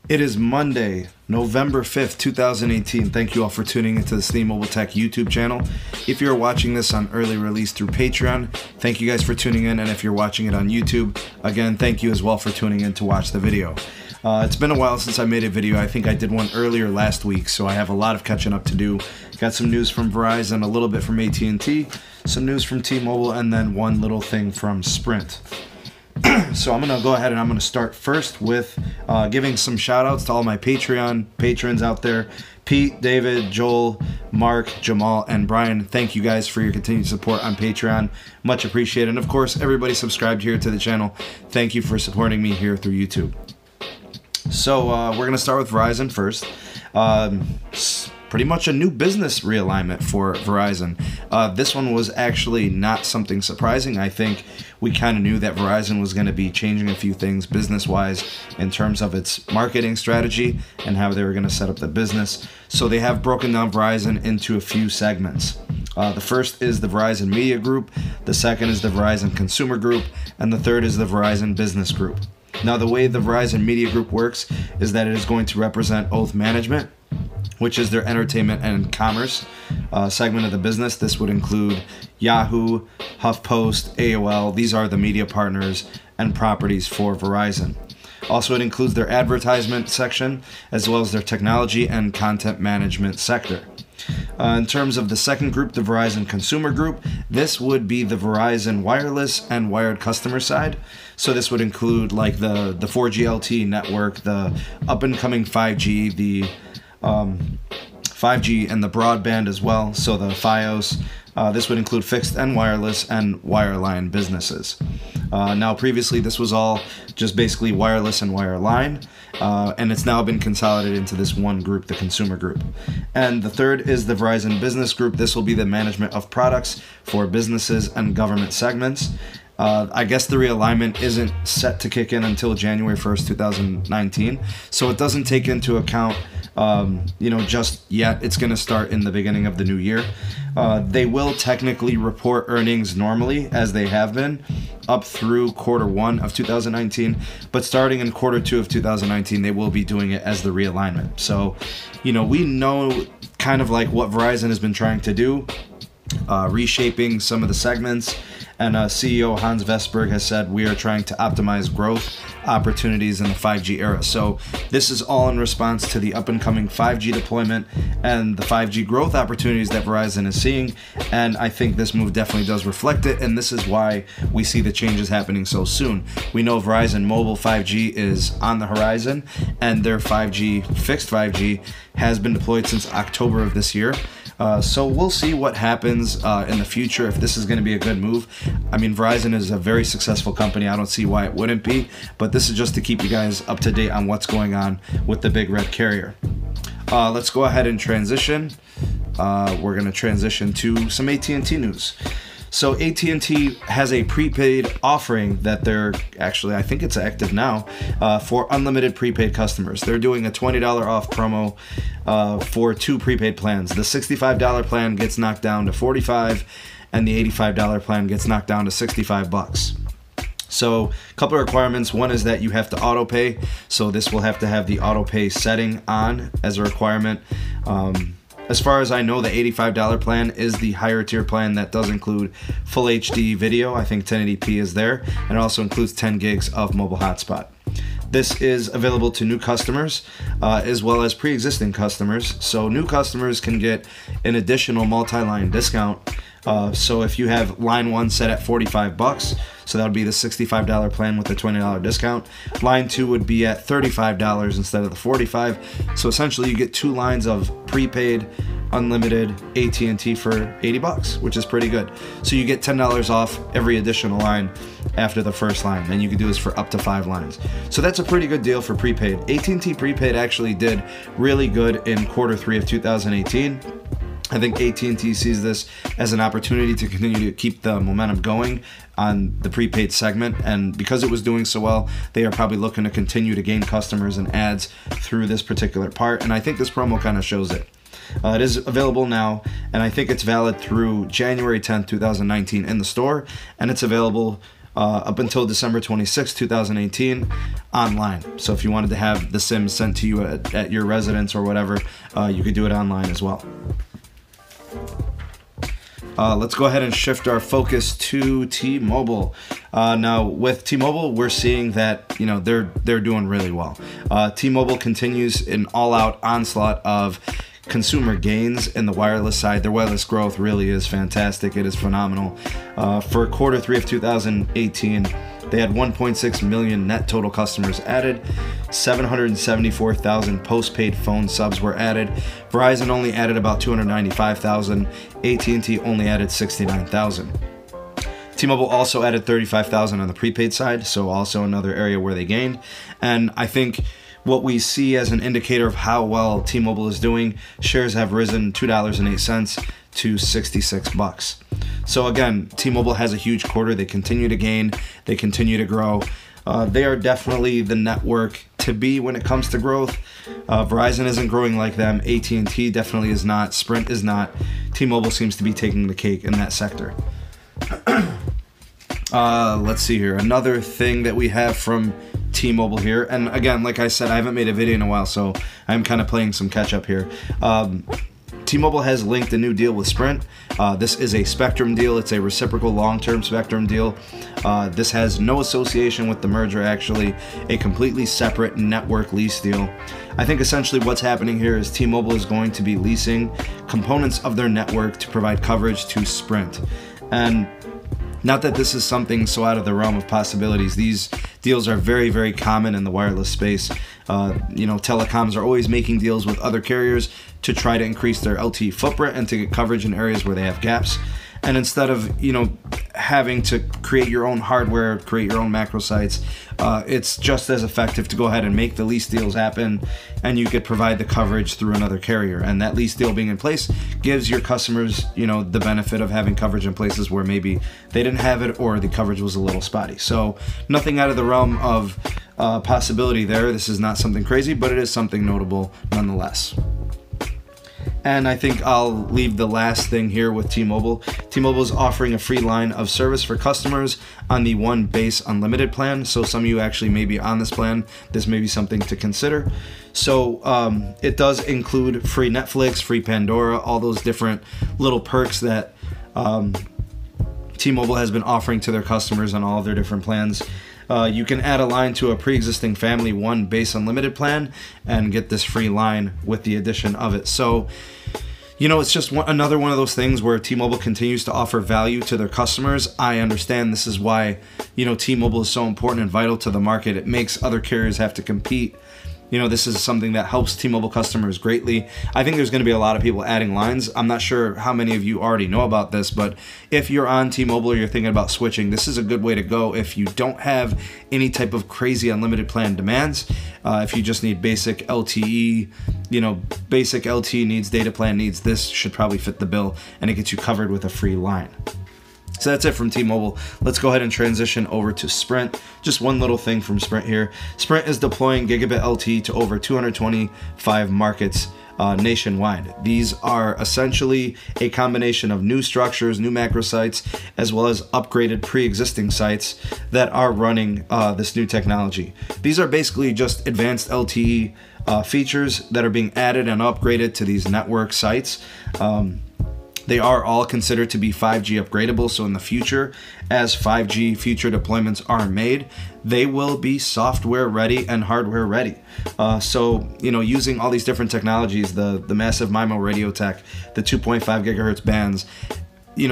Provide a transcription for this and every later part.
It is Monday, November 5th, 2018. Thank you all for tuning into the sneedmobiletech YouTube channel. If you're watching this on early release through Patreon, thank you guys for tuning in. And if you're watching it on YouTube, again, thank you as well for tuning in to watch the video. It's been a while since I made a video. I think I did one earlier last week, so I have a lot of catching up to do. Got some news from Verizon, a little bit from AT&T, some news from T-Mobile, and then one little thing from Sprint. So I'm going to go ahead and I'm going to start first with giving some shout outs to all my Patreon patrons out there. Pete, David, Joel, Mark, Jamal, and Brian. Thank you guys for your continued support on Patreon. Much appreciated. And of course, everybody subscribed here to the channel. Thank you for supporting me here through YouTube. So we're going to start with Verizon first. Pretty much a new business realignment for Verizon. This one was actually not something surprising. I think we kind of knew that Verizon was going to be changing a few things business-wise in terms of its marketing strategy and how they were going to set up the business. So they have broken down Verizon into a few segments. The first is the Verizon Media Group, the second is the Verizon Consumer Group, and the third is the Verizon Business Group. Now, the way the Verizon Media Group works is that it is going to represent Oath Management, which is their entertainment and commerce segment of the business. This would include Yahoo, HuffPost, AOL. These are the media partners and properties for Verizon. Also, it includes their advertisement section, as well as their technology and content management sector. In terms of the second group, the Verizon Consumer Group, this would be the Verizon wireless and wired customer side. So this would include like the 4G LTE network, the up-and-coming 5G, the 5G and the broadband as well, so the FiOS. This would include fixed and wireless and wireline businesses. Now, previously, this was all just basically wireless and wireline, and it's now been consolidated into this one group, the Consumer Group. And the third is the Verizon Business Group. This will be the management of products for businesses and government segments. I guess the realignment isn't set to kick in until January 1st, 2019, so it doesn't take into account just yet. It's going to start in the beginning of the new year. They will technically report earnings normally, as they have been, up through quarter 1 of 2019, but starting in quarter 2 of 2019, they will be doing it as the realignment. So, we know kind of like what Verizon has been trying to do, reshaping some of the segments, and CEO Hans Vestberg has said we are trying to optimize growth opportunities in the 5G era. So this is all in response to the up-and-coming 5G deployment and the 5G growth opportunities that Verizon is seeing, and I think this move definitely does reflect it, and this is why we see the changes happening so soon. We know Verizon Mobile 5G is on the horizon, and their 5G, fixed 5G, has been deployed since October of this year. So we'll see what happens in the future, if this is going to be a good move. I mean, Verizon is a very successful company. I don't see why it wouldn't be, but this is just to keep you guys up to date on what's going on with the big red carrier. Let's go ahead and transition. We're going to transition to some AT&T news. So AT&T has a prepaid offering that they're actually, I think it's active now, for unlimited prepaid customers. They're doing a $20 off promo for 2 prepaid plans. The $65 plan gets knocked down to $45, and the $85 plan gets knocked down to $65. So a couple of requirements. One is that you have to auto pay. So this will have to have the auto pay setting on as a requirement. As far as I know, the $85 plan is the higher tier plan that does include full HD video. I think 1080p is there, and it also includes 10 gigs of mobile hotspot. This is available to new customers as well as pre-existing customers. So new customers can get an additional multi-line discount. So if you have line 1 set at $45, so that would be the $65 plan with the $20 discount. Line 2 would be at $35 instead of the $45. So essentially you get 2 lines of prepaid, unlimited AT&T for $80, which is pretty good. So you get $10 off every additional line after the first line, and you can do this for up to 5 lines. So that's a pretty good deal for prepaid. AT&T prepaid actually did really good in quarter 3 of 2018. I think AT&T sees this as an opportunity to continue to keep the momentum going on the prepaid segment, and because it was doing so well, they are probably looking to continue to gain customers and ads through this particular part, and I think this promo kind of shows it. It is available now, and I think it's valid through January 10th, 2019 in the store, and it's available up until December 26, 2018, online. So if you wanted to have the SIM sent to you at your residence or whatever, you could do it online as well. Let's go ahead and shift our focus to T-Mobile. Now, with T-Mobile, we're seeing that they're doing really well. T-Mobile continues an all-out onslaught of consumer gains in the wireless side. Their wireless growth really is fantastic. It is phenomenal. For quarter 3 of 2018, they had 1.6 million net total customers added. 774,000 postpaid phone subs were added. Verizon only added about 295,000. AT&T only added 69,000. T-Mobile also added 35,000 on the prepaid side, so also another area where they gained. And I think what we see as an indicator of how well T-Mobile is doing, shares have risen $2.08 to $66. So again, T-Mobile has a huge quarter. They continue to gain. They continue to grow. They are definitely the network to be when it comes to growth. Verizon isn't growing like them. AT&T definitely is not. Sprint is not. T-Mobile seems to be taking the cake in that sector. Let's see here. Another thing that we have from T-Mobile here, and again, like I said, I haven't made a video in a while, so I'm kind of playing some catch up here. T-Mobile has linked a new deal with Sprint. This is a spectrum deal. It's a reciprocal long-term spectrum deal. This has no association with the merger, actually, a completely separate network lease deal. I think essentially what's happening here is T-Mobile is going to be leasing components of their network to provide coverage to Sprint. And not that this is something so out of the realm of possibilities. These deals are very, very common in the wireless space. Telecoms are always making deals with other carriers to try to increase their LTE footprint and to get coverage in areas where they have gaps. And instead of, having to create your own hardware, create your own macro sites, it's just as effective to go ahead and make the lease deals happen, and you could provide the coverage through another carrier. And that lease deal being in place gives your customers, the benefit of having coverage in places where maybe they didn't have it or the coverage was a little spotty. So nothing out of the realm of possibility there. This is not something crazy, but it is something notable nonetheless. And I think I'll leave the last thing here with T-Mobile. T-Mobile is offering a free line of service for customers on the One Base Unlimited plan. So some of you actually may be on this plan. This may be something to consider. So it does include free Netflix, free Pandora, all those different little perks that T-Mobile has been offering to their customers on all of their different plans. You can add a line to a pre-existing family One Base Unlimited plan and get this free line with the addition of it. So, it's just another one of those things where T-Mobile continues to offer value to their customers. I understand this is why, T-Mobile is so important and vital to the market. It makes other carriers have to compete. This is something that helps T-Mobile customers greatly. I think there's going to be a lot of people adding lines. I'm not sure how many of you already know about this, but if you're on T-Mobile or you're thinking about switching, this is a good way to go if you don't have any type of crazy unlimited plan demands. If you just need basic LTE, basic LTE needs, data plan needs, this should probably fit the bill, and it gets you covered with a free line. So that's it from T-Mobile. Let's go ahead and transition over to Sprint. Just one little thing from Sprint here. Sprint is deploying gigabit LTE to over 225 markets nationwide. These are essentially a combination of new structures, new macro sites, as well as upgraded pre-existing sites that are running this new technology. These are basically just advanced LTE features that are being added and upgraded to these network sites. They are all considered to be 5G upgradable, so in the future, as 5G future deployments are made, they will be software ready and hardware ready. Using all these different technologies, the massive MIMO radio tech, the 2.5 gigahertz bands,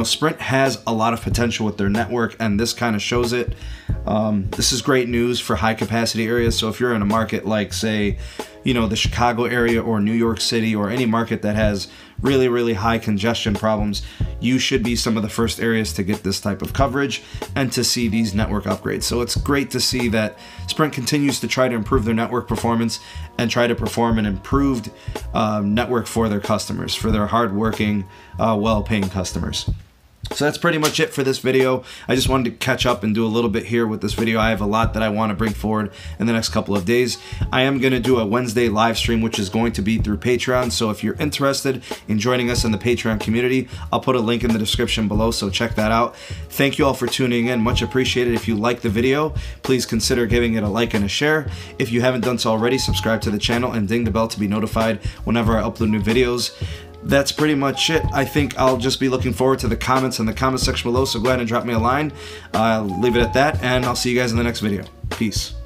Sprint has a lot of potential with their network, and this kind of shows it. This is great news for high capacity areas. So if you're in a market like, say, the Chicago area or New York City or any market that has really, really high congestion problems, you should be some of the first areas to get this type of coverage and to see these network upgrades. So it's great to see that Sprint continues to try to improve their network performance and try to perform an improved network for their customers, for their hardworking, well-paying customers. So that's pretty much it for this video. I just wanted to catch up and do a little bit here with this video. I have a lot that I want to bring forward in the next couple of days. I am going to do a Wednesday live stream, which is going to be through Patreon. So if you're interested in joining us in the Patreon community, I'll put a link in the description below, so check that out. Thank you all for tuning in. Much appreciated. If you like the video, please consider giving it a like and a share. If you haven't done so already, subscribe to the channel and ding the bell to be notified whenever I upload new videos. That's pretty much it. I think I'll just be looking forward to the comments in the comment section below, so go ahead and drop me a line. I'll leave it at that, and I'll see you guys in the next video. Peace.